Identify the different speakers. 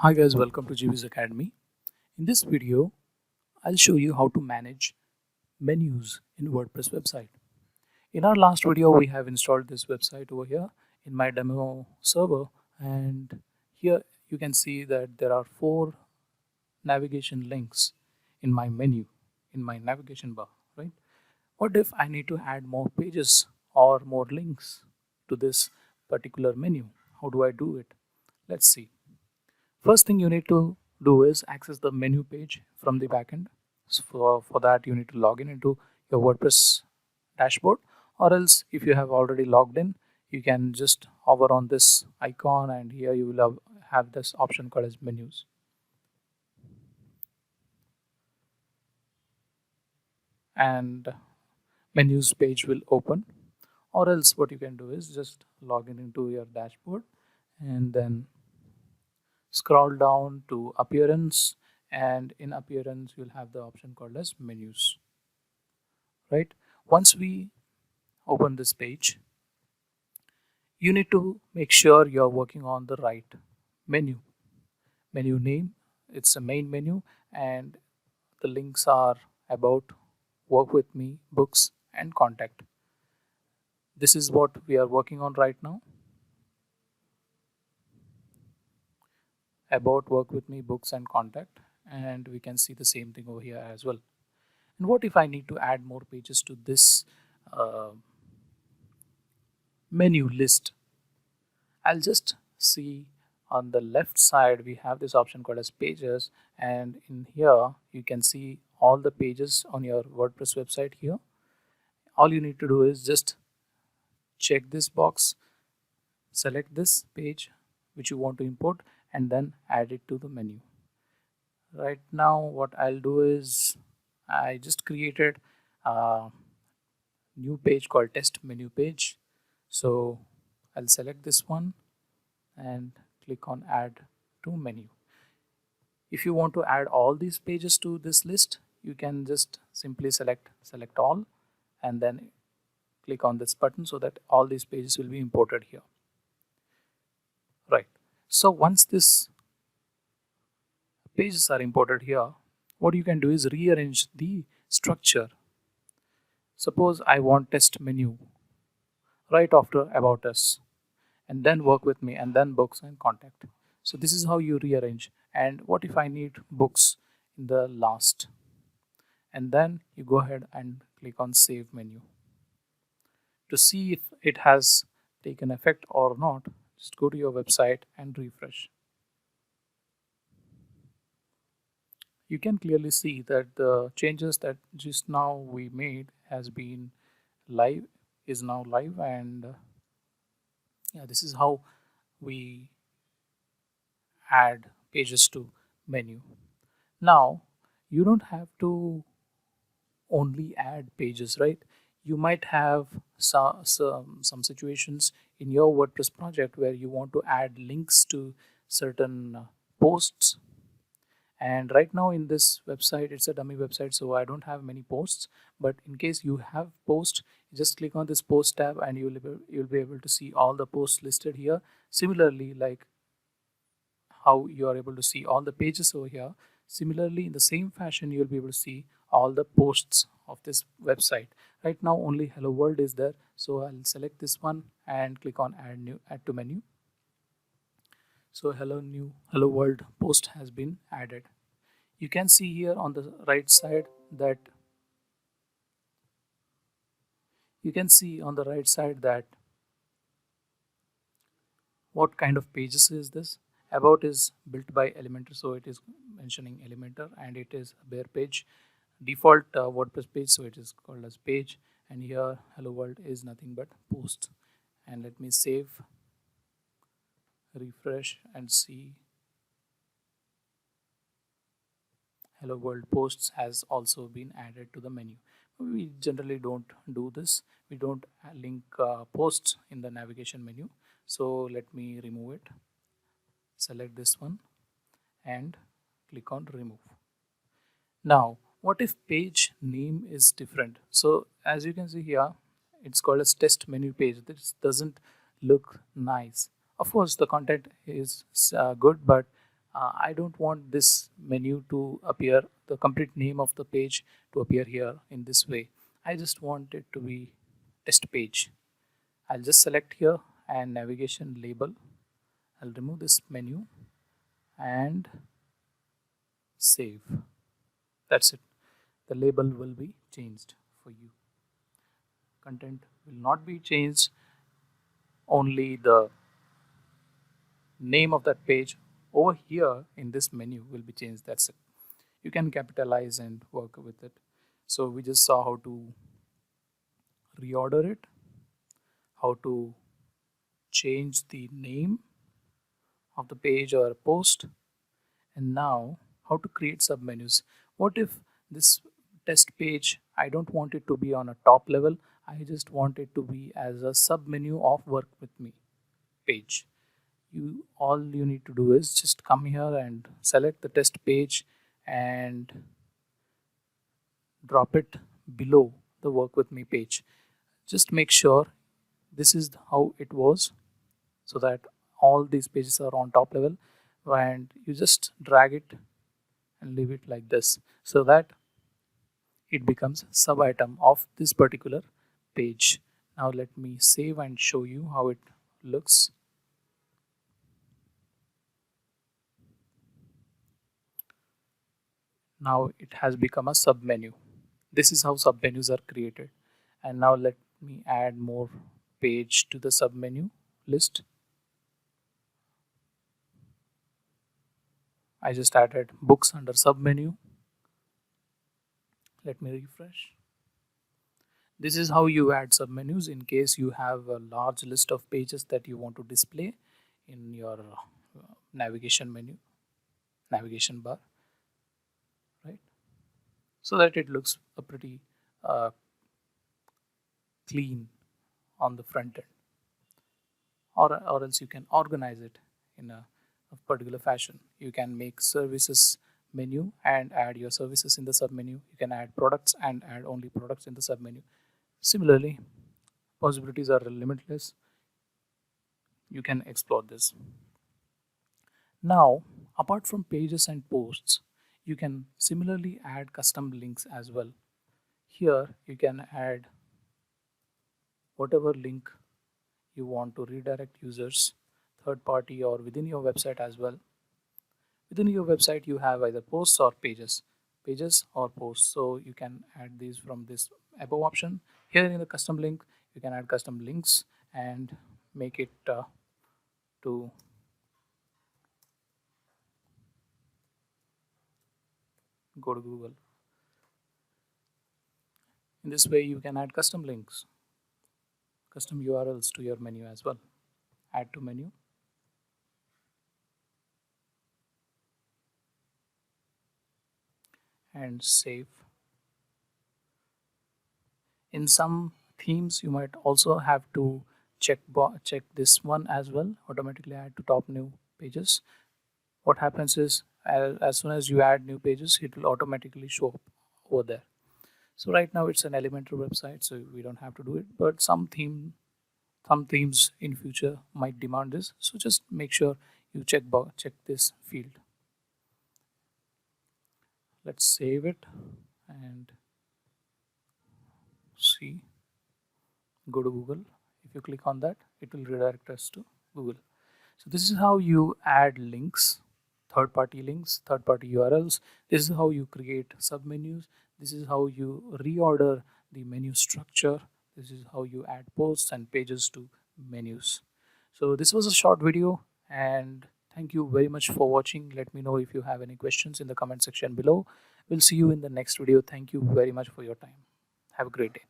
Speaker 1: Hi guys, welcome to GV's Academy. In this video, I'll show you how to manage menus in WordPress website. In our last video, we have installed this website over here in my demo server, and here you can see that there are 4 navigation links in my menu, in my navigation bar, right? What if I need to add more pages or more links to this particular menu? How do I do it? Let's see. First thing you need to do is access the menu page from the backend. So for that, you need to log in into your WordPress dashboard, or else if you have already logged in, you can just hover on this icon and here you will have this option called as menus. And menus page will open, or else what you can do is just log in into your dashboard and then scroll down to appearance, and in appearance you'll have the option called as menus, right? Once we open this page, you need to make sure you're working on the right menu name. It's a main menu, and the links are about, work with me, books, and contact. This is what we are working on right now: about, work with me, books, and contact. And we can see the same thing over here as well. And what if I need to add more pages to this uh, menu list? I'll just see on the left side we have this option called as pages, and in here you can see all the pages on your WordPress website here. All you need to do is just check this box, select this page which you want to import, and then add it to the menu. Right now what I'll do is I just created a new page called test menu page. So I'll select this one and click on add to menu. If you want to add all these pages to this list, you can just simply select all and then click on this button so that all these pages will be imported here, right? So once this pages are imported here, what you can do is rearrange the structure. Suppose I want test menu right after about us, and then work with me, and then books and contact. So this is how you rearrange. And what if I need books in the last? And then you go ahead and click on save menu. To see if it has taken effect or not, just go to your website and refresh. You can clearly see that the changes that just now we made has been live, is now live, and yeah, this is how we add pages to menu. Now you don't have to only add pages, right? You might have some situations in your WordPress project where you want to add links to certain posts. And right now in this website, it's a dummy website, so I don't have many posts. But in case you have posts, just click on this post tab and you'll be able to see all the posts listed here. Similarly, like how you are able to see all the pages over here, similarly in the same fashion you'll be able to see all the posts of this website. Right now only hello world is there, so I'll select this one and click on add to menu. So hello world post has been added. You can see here on the right side that what kind of pages is this. About is built by Elementor, so it is mentioning Elementor, and it is a bare page default WordPress page, so it is called as page. And here hello world is nothing but post. And let me save, refresh, and see hello world posts has also been added to the menu. We generally don't do this. We don't link posts in the navigation menu. So let me remove it. Select this one and click on remove. Now what if page name is different? So as you can see here, it's called as test menu page. This doesn't look nice. Of course the content is good, but I don't want this menu to appear, the complete name of the page to appear here in this way. I just want it to be test page. I'll just select here and navigation label. I'll remove this menu and save. That's it. The label will be changed for you. Content will not be changed, only the name of that page over here in this menu will be changed. That's it. You can capitalize and work with it. So we just saw how to reorder it, how to change the name of the page or post, and now how to create submenus. What if this test page, I don't want it to be on a top level, I just want it to be as a submenu of work with me page. All you need to do is just come here and select the test page and drop it below the work with me page. Just make sure this is how it was, so that all these pages are on top level, and you just drag it and leave it like this so that it becomes sub item of this particular page. Now let me save and show you how it looks. Now it has become a sub menu. This is how sub menus are created. And now let me add more page to the sub menu list. I just added books under sub menu. Let me refresh. This is how you add submenus in case you have a large list of pages that you want to display in your navigation menu, navigation bar, right? So that it looks a pretty clean on the front end, or else you can organize it in a particular fashion. You can make services menu and add your services in the submenu. You can add products and add only products in the submenu. Similarly, possibilities are limitless. You can explore this. Now, apart from pages and posts, you can similarly add custom links as well. Here, you can add whatever link you want to redirect users, third party or within your website as well. Within your website, you have either posts or pages or posts. So you can add these from this above option. Here in the custom link, you can add custom links and make it to go to Google. In this way, you can add custom links, custom URLs to your menu as well. Add to menu. And save. In some themes, you might also have to check this one as well, automatically add to top new pages. What happens is as soon as you add new pages, it will automatically show up over there. So right now it's an elementary website, so we don't have to do it, but some themes in future might demand this, so just make sure you check this field. Let's save it and see. Go to Google. If you click on that, it will redirect us to Google. So this is how you add links, third-party links, third-party URLs. This is how you create submenus. This is how you reorder the menu structure. This is how you add posts and pages to menus. So this was a short video, and thank you very much for watching. Let me know if you have any questions in the comment section below. We'll see you in the next video. Thank you very much for your time. Have a great day.